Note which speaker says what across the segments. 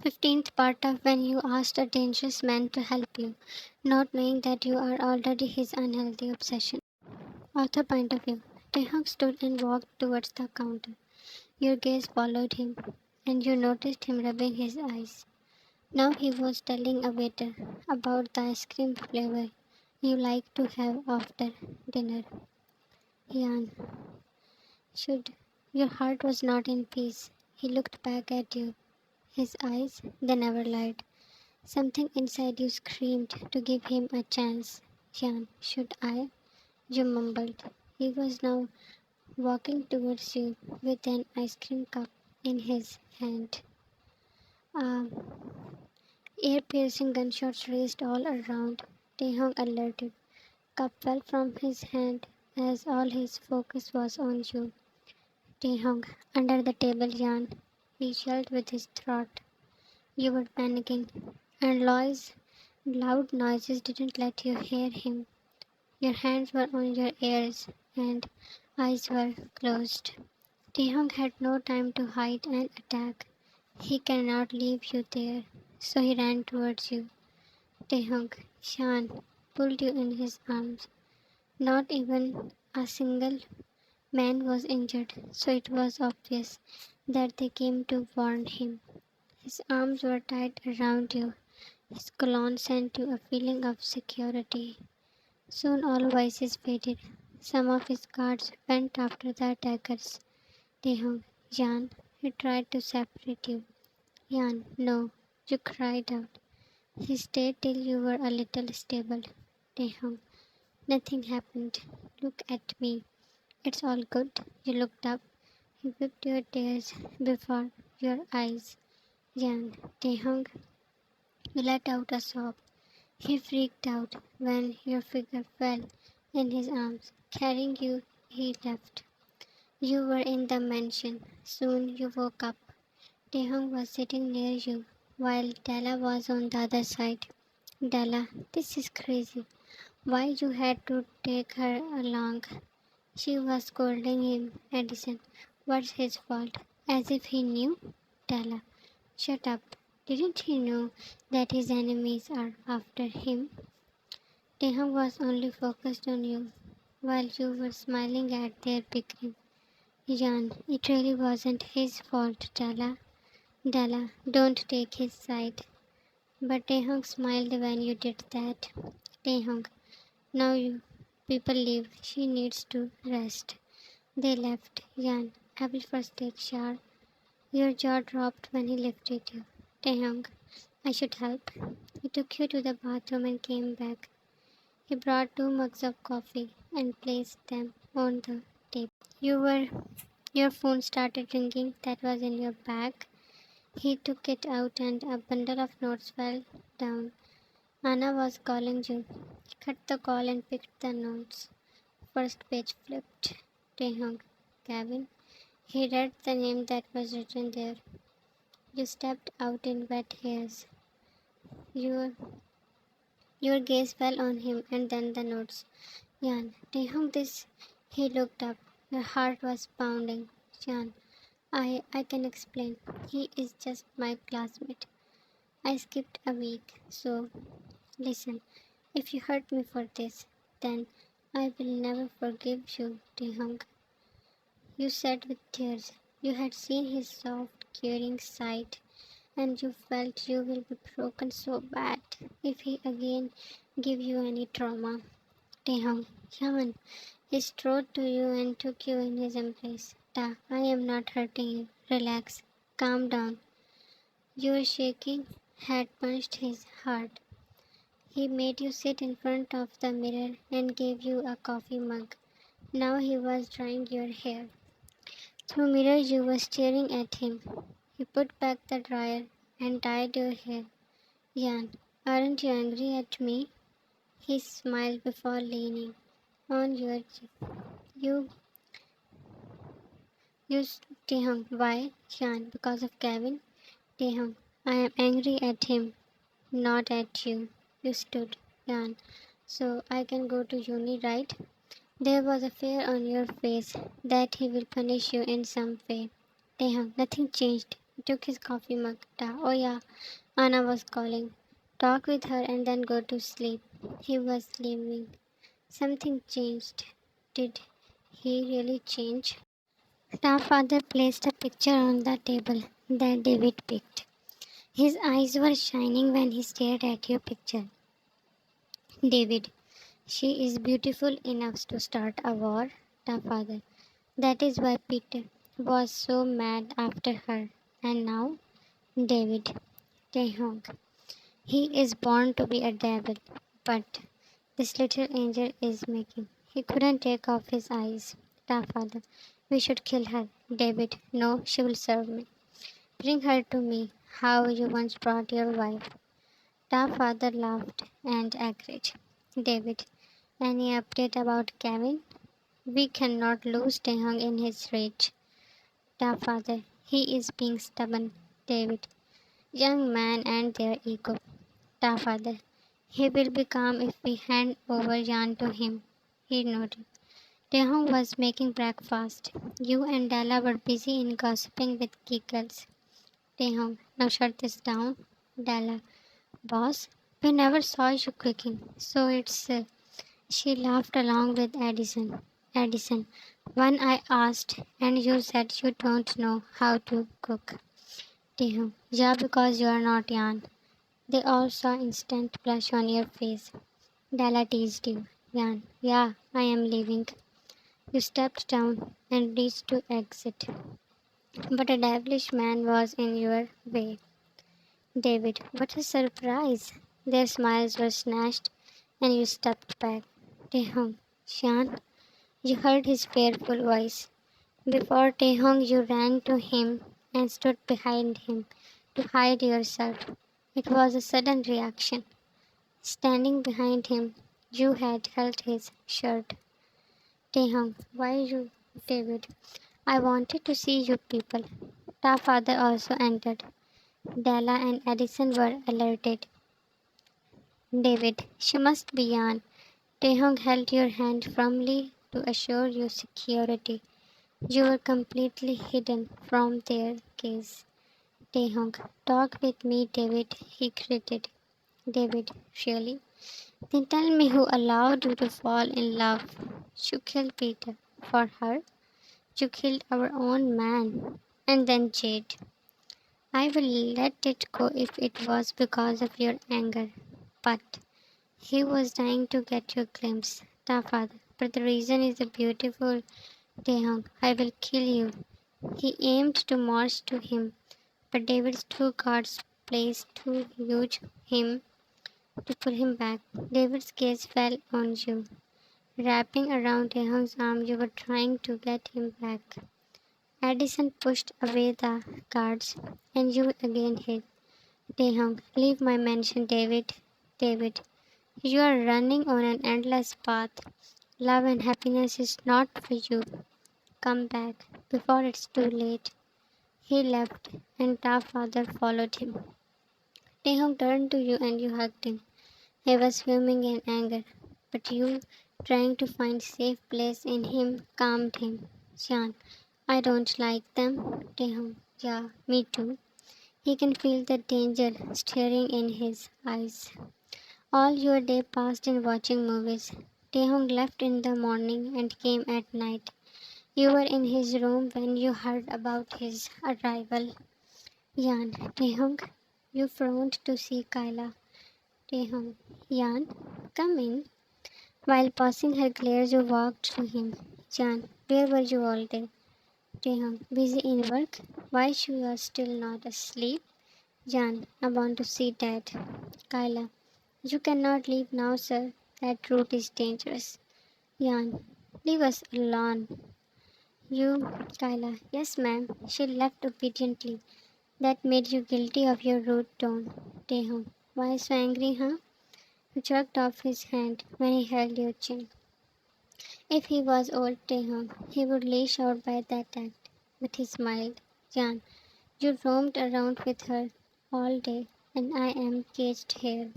Speaker 1: 15th part of when you asked a dangerous man to help you, not knowing that you are already his unhealthy obsession. Author point of view. Taehyung stood and walked towards the counter. Your gaze followed him, and you noticed him rubbing his eyes. Now he was telling a waiter about the ice cream flavor you like to have after dinner. Yan, should your heart was not in peace. He looked back at you. His eyes, they never lied. Something inside you screamed to give him a chance. Yan, should I? You mumbled. He was now walking towards you with an ice cream cup in his hand. Um, Ear-piercing gunshots raced all around. Taehyung alerted. Cup fell from his hand as all his focus was on you. Taehyung, under the table, Yan. He yelled with his throat. You were panicking, and loud noises didn't let you hear him. Your hands were on your ears, and eyes were closed. Taehyung had no time to hide and attack. He cannot leave you there, so he ran towards you. Taehyung, Shan, pulled you in his arms. Not even a single man was injured, so it was obvious that they came to warn him. His arms were tight around you. His cologne sent you a feeling of security. Soon all voices faded. Some of his guards went after the attackers. Taehyung, Jan, he tried to separate you. Jan, no, you cried out. He stayed till you were a little stable. Taehyung, nothing happened. Look at me. It's all good. You looked up. He wiped your tears before your eyes. Jan, Taehyung, you let out a sob. He freaked out when your figure fell in his arms. Carrying you, he left. You were in the mansion. Soon you woke up. Taehyung was sitting near you, while Della was on the other side. Della, this is crazy. Why you had to take her along? She was scolding him. Edison, what's his fault? As if he knew? Della, shut up. Didn't he know that his enemies are after him? Taehyung was only focused on you, while you were smiling at their bickering. Jan, it really wasn't his fault, Della. Della, don't take his side. But Taehyung smiled when you did that. Taehyung, now you people leave. She needs to rest. They left. Jan, I will first take shower. Your jaw dropped when he lifted you. Taehyung, I should help. He took you to the bathroom and came back. He brought 2 mugs of coffee and placed them on the table. Your phone started ringing. That was in your bag. He took it out and a bundle of notes fell down. Anna was calling you. He cut the call and picked the notes. First page flipped. Taehyung, Gavin. He read the name that was written there. You stepped out in wet hairs. Your your gaze fell on him and then the notes. Jan, Taehyung, this. He looked up. Your heart was pounding. Jan, I can explain. He is just my classmate. I skipped a week, so listen. If you hurt me for this, then I will never forgive you, Taehyung. You said with tears. You had seen his soft, caring side, and you felt you will be broken so bad if he again give you any trauma. Taehyung, Yaman, he strode to you and took you in his embrace. Ta, I am not hurting you. Relax. Calm down. Your shaking had punched his heart. He made you sit in front of the mirror and gave you a coffee mug. Now he was drying your hair. Through mirror you were staring at him. He put back the dryer and tied your hair. Jan, aren't you angry at me? He smiled before leaning on your cheek. You, you, Taehyung. Why? Jan, because of Kevin. Taehyung, I am angry at him, not at you. You stood. Jan, so I can go to uni, right? There was a fear on your face that he will punish you in some way. Taehyung, nothing changed. took his coffee mug. Oh yeah, Anna was calling. Talk with her and then go to sleep. He was leaving. Something changed. Did he really change? The father placed a picture on the table that David picked. His eyes were shining when he stared at your picture. David, she is beautiful enough to start a war, the father. That is why Peter was so mad after her. And now, David, Taehyung. He is born to be a devil, but this little angel is making. He couldn't take off his eyes. The father, we should kill her. David, no, she will serve me. Bring her to me, how you once brought your wife. The father laughed and agreed. David, any update about Kevin? We cannot lose Taehyung in his rage. The father, he is being stubborn. David, young man and their ego. The father, he will be calm if we hand over Jan to him. He nodded. Taehyung was making breakfast. You and Della were busy in gossiping with giggles. Taehyung, now shut this down. Della, boss, we never saw you cooking, so it's. She laughed along with Addison. Addison, when I asked, and you said you don't know how to cook. Taehyung, yeah, because you are not Jan. They all saw instant blush on your face. Della teased you. Jan, yeah, I am leaving. You stepped down and reached to exit, but a devilish man was in your way. David, what a surprise! Their smiles were snatched, and you stepped back. Taehyung, Shan, you heard his fearful voice. Before Taehyung, you ran to him and stood behind him to hide yourself. It was a sudden reaction. Standing behind him, you had held his shirt. Taehyung, why you, David? I wanted to see you people. Ta father also entered. Della and Addison were alerted. David, she must be Yan. Taehyung held your hand firmly to assure you security. You were completely hidden from their gaze. Taehyung, talk with me, David, he greeted. David, really? Then tell me who allowed you to fall in love. You killed Peter. For her? You killed our own man. And then Jade. I will let it go if it was because of your anger. But he was dying to get your glimpse, the father. But the reason is the beautiful Taehyung. I will kill you. He aimed to march to him, but David's two guards placed too huge him to pull him back. David's gaze fell on you. Wrapping around Taehyung's arm, you were trying to get him back. Addison pushed away the guards, and you again hit. Taehyung, leave my mansion, David. David, you are running on an endless path. Love and happiness is not for you. Come back before it's too late. He left, and our father followed him. Taehyung turned to you and you hugged him. He was fuming in anger, but you, trying to find safe place in him, calmed him. Shan, I don't like them. Taehyung, yeah, me too. He can feel the danger staring in his eyes. All your day passed in watching movies. Taehyung left in the morning and came at night. You were in his room when you heard about his arrival. Yan, Taehyung, you frowned to see Kyla. Taehyung, Yan, come in. While passing her glare, you walked to him. Jan, where were you all day? Taehyung, busy in work. Why you are still not asleep? Jan, I want to see Dad. Kyla, you cannot leave now, sir. That route is dangerous. Jan, leave us alone. You, Kyla, yes, ma'am. She left obediently. That made you guilty of your rude tone. Taehyung, why so angry, huh? You jerked off his hand when he held your chin. If he was old Taehyung, he would lash out by that act. But he smiled. Jan, you roamed around with her all day, and I am caged here.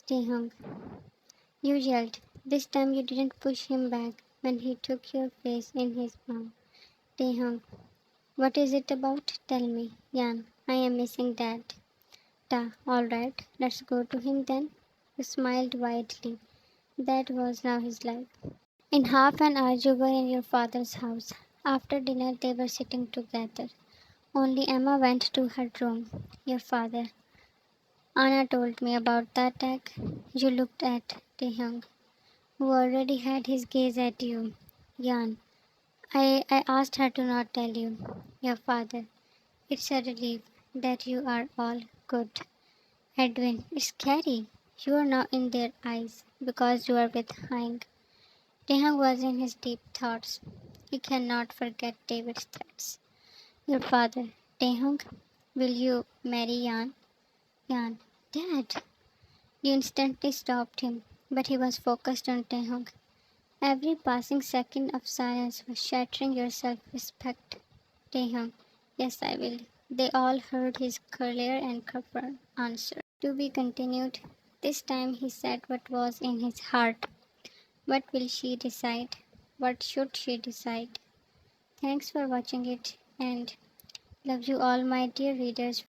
Speaker 1: Taehyung, you yelled. This time you didn't push him back when he took your face in his palm. Taehyung, What is it about? Tell me. Yan, I am missing Dad. Alright, let's go to him then. He smiled widely. That was now his life. In half an hour, you were in your father's house. After dinner, they were sitting together. Only Emma went to her room. Your father. Anna told me about the attack. You looked at Taehyung, who already had his gaze at you. Yan. I asked her to not tell you. Your father. It's a relief that you are all good. Edwin, it's scary. You are now in their eyes because you are with Hank. Taehyung was in his deep thoughts. He cannot forget David's threats. Your father, Taehyung, will you marry Yan? Yan, Dad. You instantly stopped him, but he was focused on Taehyung. Every passing second of silence was shattering your self-respect. Taehyung, yes, I will. They all heard his clear and confirmed answer. To be continued. This time he said what was in his heart. What will she decide? What should she decide? Thanks for watching it and love you all, my dear readers.